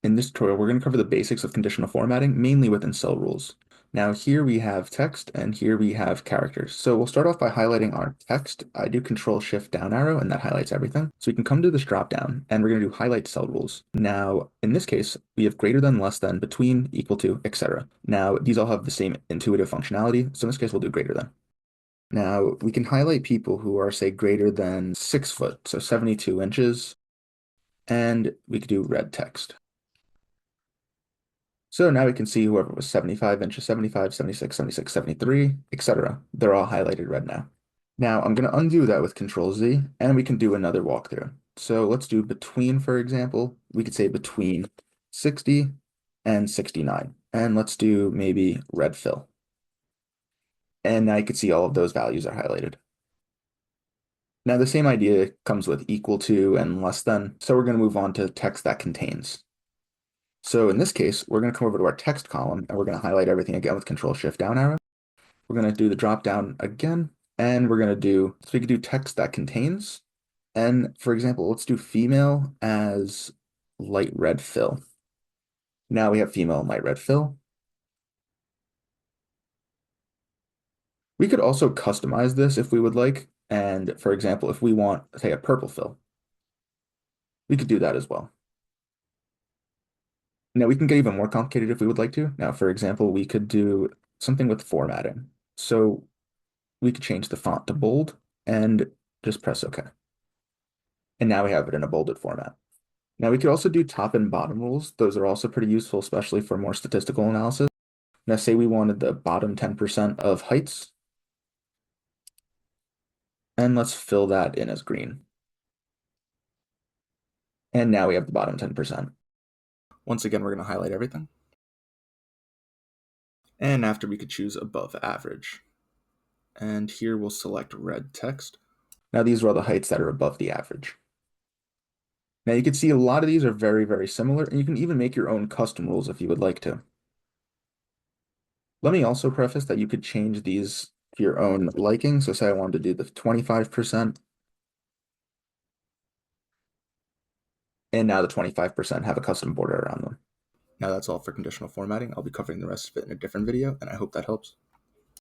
In this tutorial, we're going to cover the basics of conditional formatting, mainly within cell rules. Now here we have text and here we have characters. So we'll start off by highlighting our text. I do Control-Shift down arrow and that highlights everything. So we can come to this drop down and we're going to do highlight cell rules. Now in this case, we have greater than, less than, between, equal to, etc. Now these all have the same intuitive functionality. So in this case, we'll do greater than. Now we can highlight people who are, say, greater than 6 foot, so 72 inches, and we could do red text. So now we can see whoever was 75 inches, 75, 76, 76, 73, etc. They're all highlighted red now. Now I'm going to undo that with Control Z, and we can do another walkthrough. So let's do between, for example. We could say between 60 and 69. And let's do maybe red fill. And now you can see all of those values are highlighted. Now the same idea comes with equal to and less than. So we're going to move on to text that contains. So in this case, we're going to come over to our text column and we're going to highlight everything again with Control-Shift down arrow. We're going to do the drop down again, and we're going to do, so we can do text that contains. And for example, let's do female as light red fill. Now we have female and light red fill. We could also customize this if we would like. And for example, if we want, say, a purple fill, we could do that as well. Now we can get even more complicated if we would like to. Now, for example, we could do something with formatting. So we could change the font to bold and just press OK. And now we have it in a bolded format. Now we could also do top and bottom rules. Those are also pretty useful, especially for more statistical analysis. Now say we wanted the bottom 10% of heights. And let's fill that in as green. And now we have the bottom 10%. Once again, we're going to highlight everything. And after, we could choose above average. And here we'll select red text. Now these are all the heights that are above the average. Now you can see a lot of these are very, very similar, and you can even make your own custom rules if you would like to. Let me also preface that you could change these to your own liking. So say I wanted to do the 25%, and now the 25% have a custom border around them. Now that's all for conditional formatting. I'll be covering the rest of it in a different video, and I hope that helps.